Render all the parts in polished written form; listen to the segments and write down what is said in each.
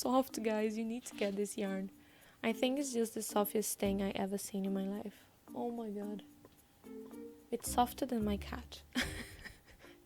soft, guys. You need to get this yarn. I think it's just the softest thing I ever seen in my life. Oh my god. It's softer than my cat.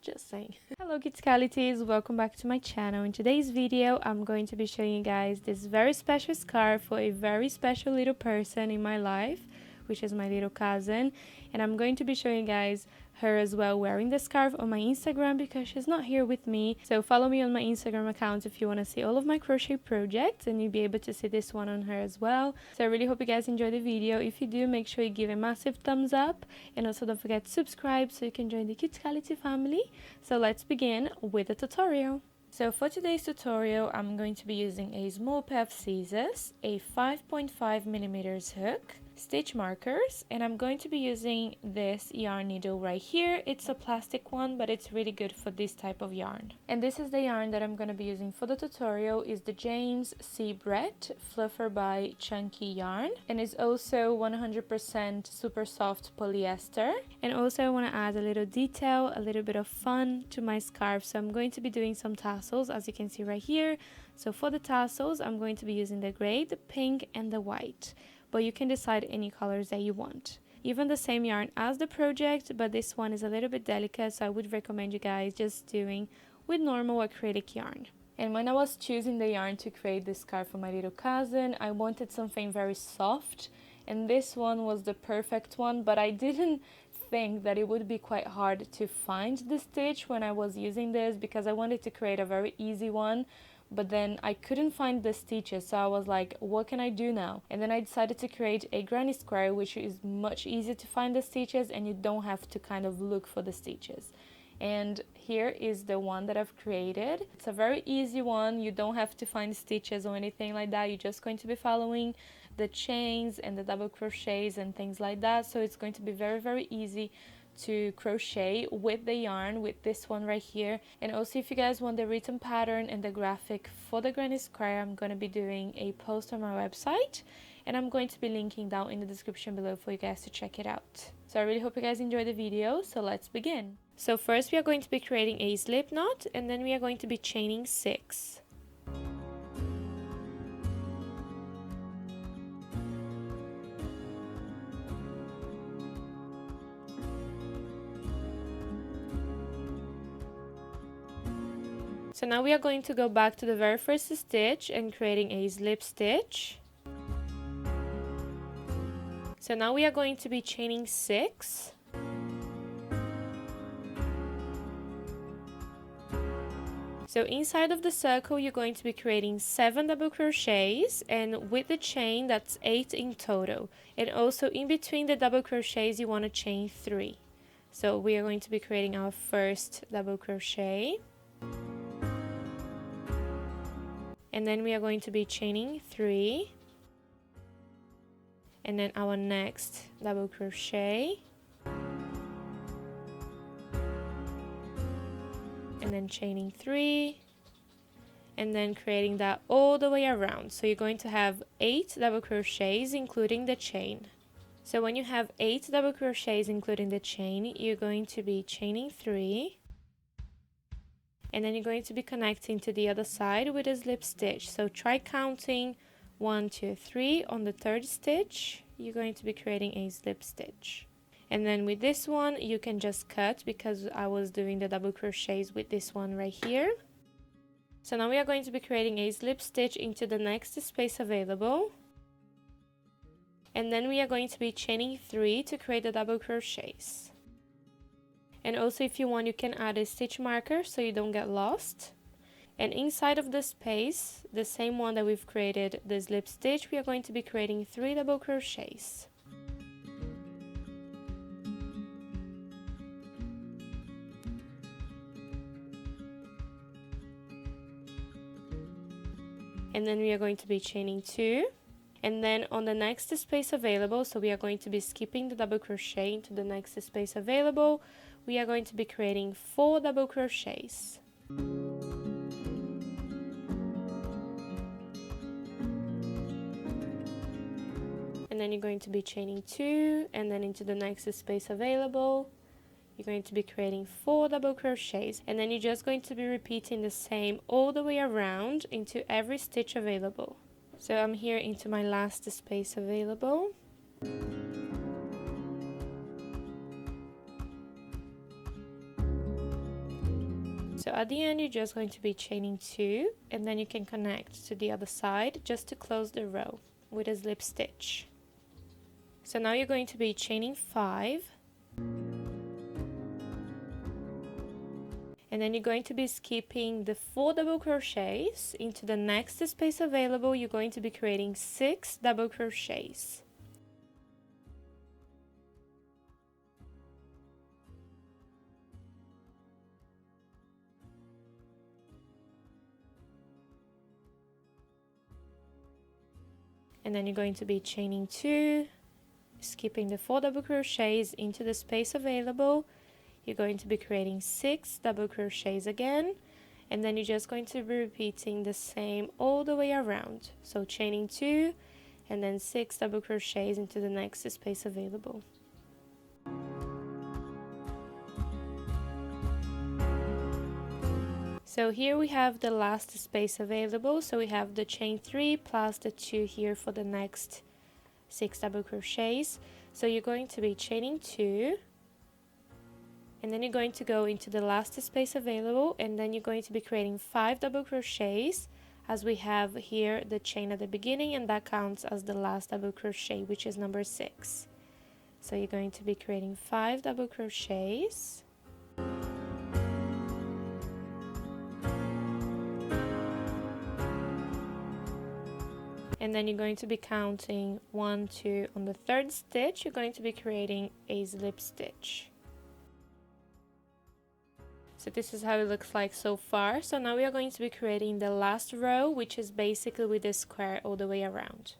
Just saying. Hello Cutiecalities, welcome back to my channel. In today's video, I'm going to be showing you guys this very special scarf for a very special little person in my life, which is my little cousin. And I'm going to be showing you guys her as well wearing the scarf on my Instagram because she's not here with me. So follow me on my Instagram account if you want to see all of my crochet projects, and you'll be able to see this one on her as well. So I really hope you guys enjoy the video. If you do, make sure you give a massive thumbs up, and also don't forget to subscribe so you can join the Cutiecality family. So let's begin with the tutorial. So for today's tutorial, I'm going to be using a small pair of scissors, a 5.5mm hook, stitch markers, and I'm going to be using this yarn needle right here. It's a plastic one, but it's really good for this type of yarn. And this is the yarn that I'm going to be using for the tutorial. Is the James C. Brett Flutterby chunky yarn, and it's also 100% super soft polyester. And also I want to add a little detail, a little bit of fun to my scarf, so I'm going to be doing some tassels, as you can see right here. So for the tassels, I'm going to be using the gray, the pink, and the white, but you can decide any colors that you want. Even the same yarn as the project, but this one is a little bit delicate, so I would recommend you guys just doing with normal acrylic yarn. And when I was choosing the yarn to create this scarf for my little cousin, I wanted something very soft, and this one was the perfect one, but I didn't think that it would be quite hard to find the stitch when I was using this, because I wanted to create a very easy one. But then I couldn't find the stitches, so I was like, what can I do now? And then I decided to create a granny square, which is much easier to find the stitches, and you don't have to kind of look for the stitches. And here is the one that I've created. It's a very easy one. You don't have to find stitches or anything like that. You're just going to be following the chains and the double crochets and things like that. So it's going to be very, very easy to crochet with the yarn, with this one right here. And also, if you guys want the written pattern and the graphic for the granny square, I'm going to be doing a post on my website, and I'm going to be linking down in the description below for you guys to check it out. So I really hope you guys enjoy the video, so let's begin. So first we are going to be creating a slip knot, and then we are going to be chaining 6. So now we are going to go back to the very first stitch and creating a slip stitch. So now we are going to be chaining 6. So inside of the circle, you're going to be creating 7 double crochets, and with the chain, that's 8 in total. And also in between the double crochets, you want to chain 3. So we are going to be creating our first double crochet. And then we are going to be chaining 3, and then our next double crochet, and then chaining 3, and then creating that all the way around. So you're going to have 8 double crochets including the chain. So when you have 8 double crochets including the chain, you're going to be chaining 3, and then you're going to be connecting to the other side with a slip stitch. So try counting 1, 2, 3. On the third stitch, you're going to be creating a slip stitch. And then with this one, you can just cut, because I was doing the double crochets with this one right here. So now we are going to be creating a slip stitch into the next space available. And then we are going to be chaining 3 to create the double crochets. And also, if you want, you can add a stitch marker so you don't get lost. And inside of the space, the same one that we've created the slip stitch, we are going to be creating 3 double crochets. And then we are going to be chaining 2. And then on the next space available, so we are going to be skipping the double crochet into the next space available, we are going to be creating 4 double crochets. And then you're going to be chaining 2, and then into the next space available, you're going to be creating 4 double crochets, and then you're just going to be repeating the same all the way around into every stitch available. So I'm here into my last space available. So at the end, you're just going to be chaining 2, and then you can connect to the other side just to close the row with a slip stitch. So now you're going to be chaining 5, and then you're going to be skipping the 4 double crochets. Into the next space available, you're going to be creating 6 double crochets. And then you're going to be chaining 2, skipping the 4 double crochets into the space available. You're going to be creating 6 double crochets again, and then you're just going to be repeating the same all the way around. So chaining 2 and then 6 double crochets into the next space available. So here we have the last space available, so we have the chain 3 plus the 2 here for the next 6 double crochets. So you're going to be chaining 2, and then you're going to go into the last space available, and then you're going to be creating 5 double crochets, as we have here the chain at the beginning, and that counts as the last double crochet, which is number 6. So you're going to be creating 5 double crochets. And then you're going to be counting 1, 2. On the 3rd stitch, you're going to be creating a slip stitch. So this is how it looks like so far. So now we are going to be creating the last row, which is basically with the square all the way around.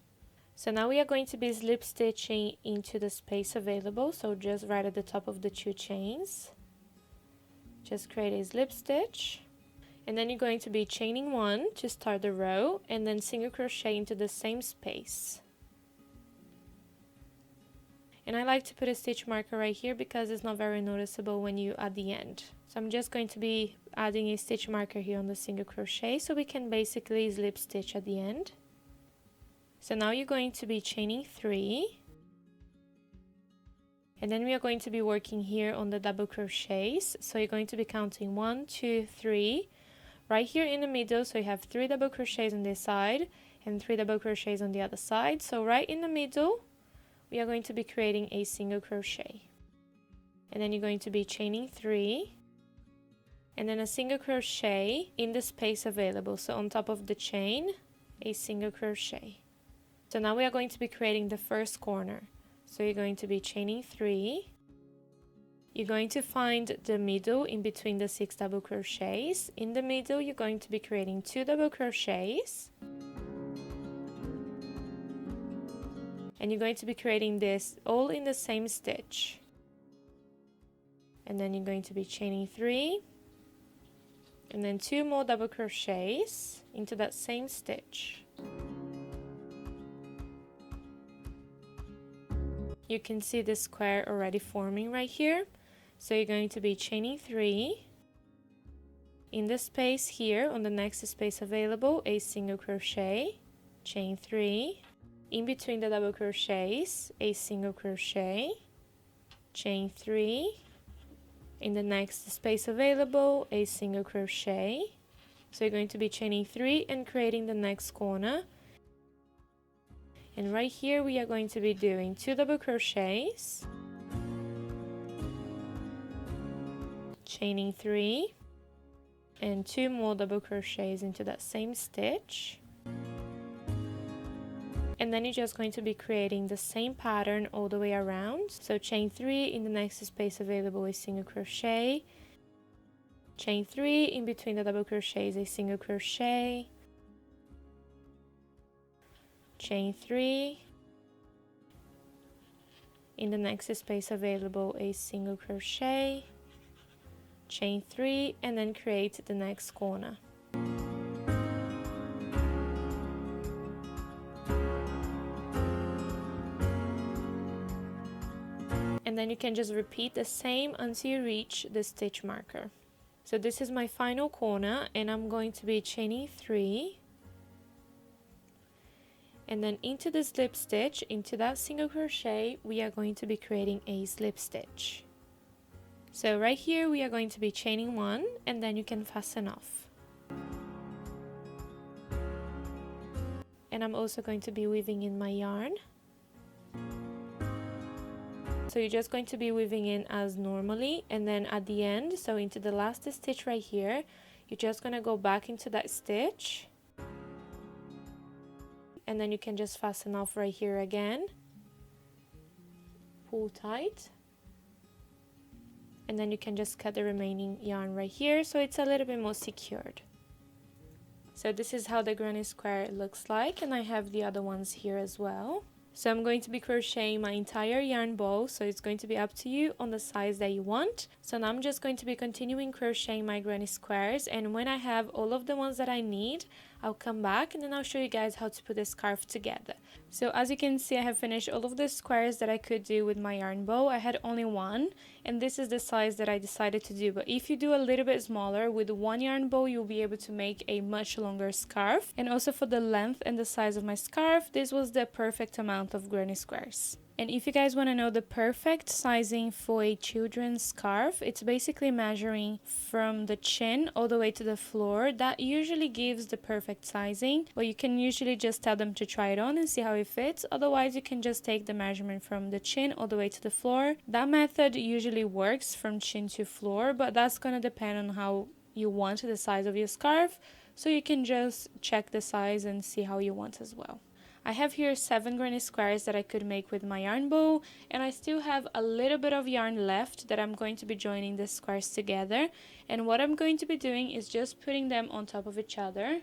So now we are going to be slip stitching into the space available, so just right at the top of the 2 chains. Just create a slip stitch. And then you're going to be chaining 1 to start the row, and then single crochet into the same space. And I like to put a stitch marker right here because it's not very noticeable when you at the end. So I'm just going to be adding a stitch marker here on the single crochet, so we can basically slip stitch at the end. So now you're going to be chaining 3. And then we are going to be working here on the double crochets. So you're going to be counting 1, 2, 3. Right here in the middle, so you have 3 double crochets on this side and 3 double crochets on the other side. So right in the middle, we are going to be creating a single crochet. And then you're going to be chaining 3. And then a single crochet in the space available. So on top of the chain, a single crochet. So now we are going to be creating the first corner. So you're going to be chaining 3. You're going to find the middle in between the 6 double crochets. In the middle, you're going to be creating 2 double crochets. And you're going to be creating this all in the same stitch. And then you're going to be chaining 3. And then 2 more double crochets into that same stitch. You can see the square already forming right here. So you're going to be chaining 3. In the space here, on the next space available, a single crochet, chain 3. In between the double crochets, a single crochet, chain 3. In the next space available, a single crochet. So you're going to be chaining 3 and creating the next corner. And right here we are going to be doing 2 double crochets, chaining 3, and 2 more double crochets into that same stitch. And then you're just going to be creating the same pattern all the way around. So chain 3, in the next space available a single crochet, chain 3, in between the double crochets a single crochet, chain 3, in the next space available a single crochet, chain 3, and then create the next corner. And then you can just repeat the same until you reach the stitch marker. So this is my final corner, and I'm going to be chaining 3, and then into the slip stitch, into that single crochet, we are going to be creating a slip stitch. So right here we are going to be chaining 1, and then you can fasten off. And I'm also going to be weaving in my yarn. So you're just going to be weaving in as normally, and then at the end, so into the last stitch right here, you're just going to go back into that stitch, and then you can just fasten off right here again, pull tight, and then you can just cut the remaining yarn right here so it's a little bit more secured. So this is how the granny square looks like, and I have the other ones here as well. So I'm going to be crocheting my entire yarn bowl, so it's going to be up to you on the size that you want. So now I'm just going to be continuing crocheting my granny squares, and when I have all of the ones that I need, I'll come back and then I'll show you guys how to put the scarf together. So as you can see, I have finished all of the squares that I could do with my yarn bow. I had only one, and this is the size that I decided to do. But if you do a little bit smaller with one yarn bow, you'll be able to make a much longer scarf. And also for the length and the size of my scarf, this was the perfect amount of granny squares. And if you guys want to know the perfect sizing for a children's scarf, it's basically measuring from the chin all the way to the floor. That usually gives the perfect sizing, but you can usually just tell them to try it on and see how it fits. Otherwise, you can just take the measurement from the chin all the way to the floor. That method usually works from chin to floor, but that's going to depend on how you want the size of your scarf. So you can just check the size and see how you want as well. I have here 7 granny squares that I could make with my yarn bow, and I still have a little bit of yarn left that I'm going to be joining the squares together. And what I'm going to be doing is just putting them on top of each other.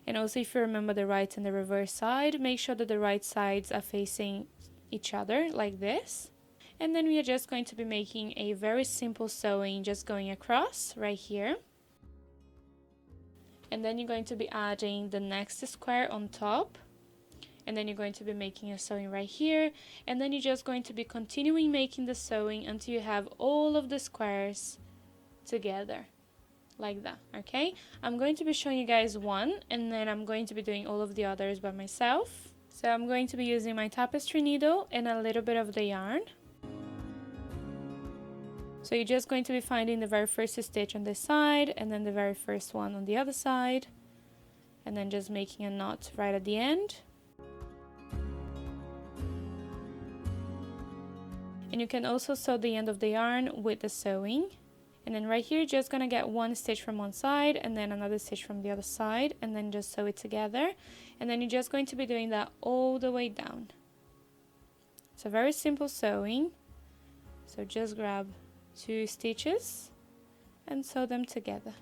And also, if you remember the right and the reverse side, make sure that the right sides are facing each other like this. And then we are just going to be making a very simple sewing, just going across right here. And then you're going to be adding the next square on top. And then you're going to be making a sewing right here, and then you're just going to be continuing making the sewing until you have all of the squares together like that. Okay, I'm going to be showing you guys one, and then I'm going to be doing all of the others by myself. So I'm going to be using my tapestry needle and a little bit of the yarn. So you're just going to be finding the very first stitch on this side, and then the very first one on the other side, and then just making a knot right at the end. And you can also sew the end of the yarn with the sewing. And then right here, you're just going to get one stitch from one side and then another stitch from the other side, and then just sew it together. And then you're just going to be doing that all the way down. It's a very simple sewing. So just grab 2 stitches and sew them together.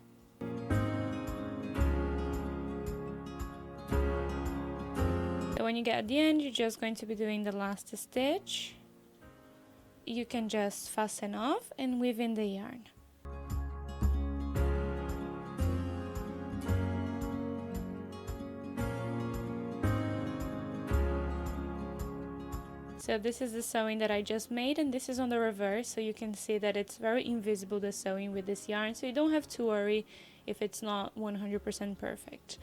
So when you get at the end, you're just going to be doing the last stitch. You can just fasten off and weave in the yarn. So this is the sewing that I just made, and this is on the reverse, so you can see that it's very invisible, the sewing with this yarn, so you don't have to worry if it's not 100% perfect.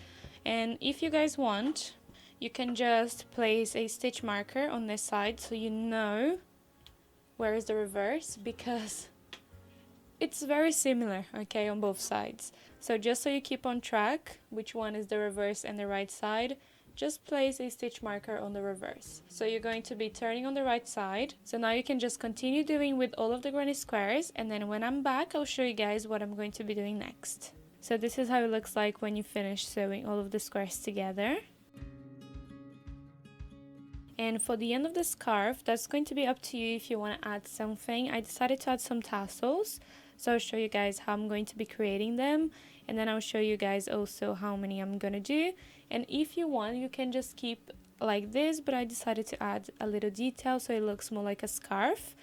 And if you guys want, you can just place a stitch marker on this side so you know where is the reverse, because it's very similar, okay, on both sides. So just so you keep on track which one is the reverse and the right side, just place a stitch marker on the reverse. So you're going to be turning on the right side. So now you can just continue doing with all of the granny squares, and then when I'm back, I'll show you guys what I'm going to be doing next. So this is how it looks like when you finish sewing all of the squares together. And for the end of the scarf, that's going to be up to you if you want to add something. I decided to add some tassels, so I'll show you guys how I'm going to be creating them, and then I'll show you guys also how many I'm gonna do. And if you want, you can just keep like this, but I decided to add a little detail so it looks more like a scarf.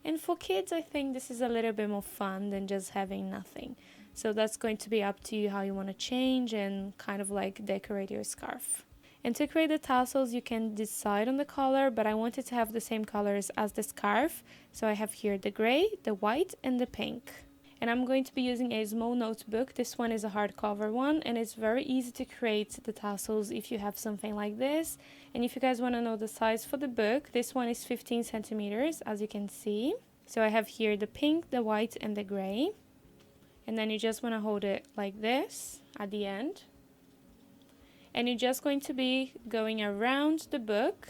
And for kids, I think this is a little bit more fun than just having nothing. So that's going to be up to you how you want to change and kind of like decorate your scarf. And to create the tassels, you can decide on the color, but I wanted to have the same colors as the scarf. So I have here the gray, the white, and the pink. And I'm going to be using a small notebook. This one is a hardcover one, and it's very easy to create the tassels if you have something like this. And if you guys want to know the size for the book, this one is 15 centimeters, as you can see. So I have here the pink, the white, and the gray. And then you just want to hold it like this at the end. And you're just going to be going around the book.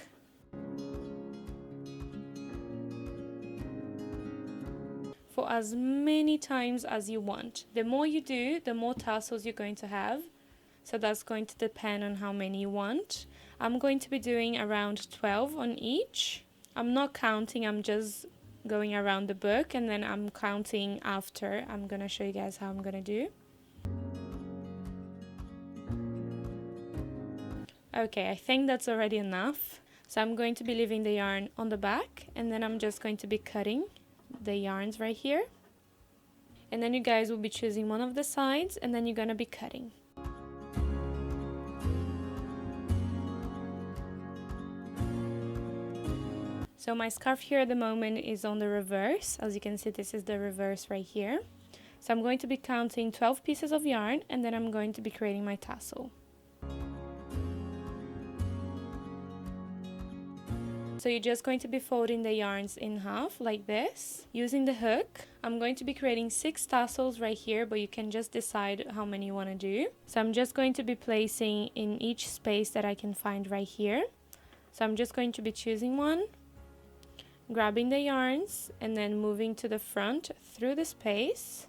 For as many times as you want. The more you do, the more tassels you're going to have. So that's going to depend on how many you want. I'm going to be doing around 12 on each. I'm not counting, I'm just going around the book, and then I'm counting after. I'm going to show you guys how I'm going to do. Okay, I think that's already enough. So I'm going to be leaving the yarn on the back, and then I'm just going to be cutting the yarns right here. And then you guys will be choosing one of the sides, and then you're going to be cutting. So my scarf here at the moment is on the reverse. As you can see, this is the reverse right here. So I'm going to be counting 12 pieces of yarn, and then I'm going to be creating my tassel. So you're just going to be folding the yarns in half like this. Using the hook, I'm going to be creating 6 tassels right here, but you can just decide how many you want to do. So I'm just going to be placing in each space that I can find right here. So I'm just going to be choosing one, grabbing the yarns, and then moving to the front through the space.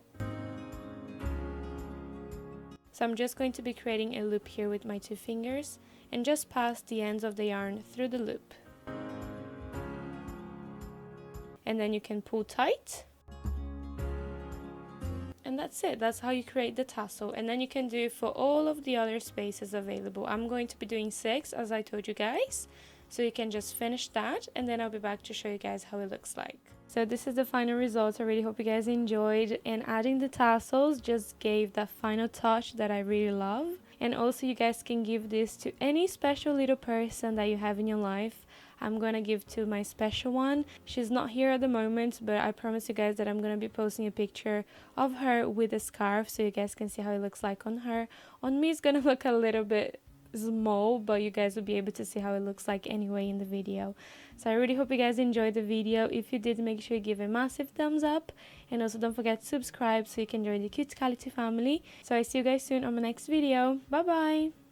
So I'm just going to be creating a loop here with my 2 fingers and just pass the ends of the yarn through the loop. And then you can pull tight. And that's it. That's how you create the tassel. And then you can do for all of the other spaces available. I'm going to be doing 6 as I told you guys. So you can just finish that, and then I'll be back to show you guys how it looks like. So this is the final result. I really hope you guys enjoyed, and adding the tassels just gave that final touch that I really love. And also you guys can give this to any special little person that you have in your life. I'm gonna give to my special one. She's not here at the moment, but I promise you guys that I'm gonna be posting a picture of her with a scarf so you guys can see how it looks like on her. On me it's gonna look a little bit small, but you guys will be able to see how it looks like anyway in the video. So I really hope you guys enjoyed the video. If you did, make sure you give a massive thumbs up, and also don't forget to subscribe so you can join the Cutiecality family. So I see you guys soon on my next video. Bye bye.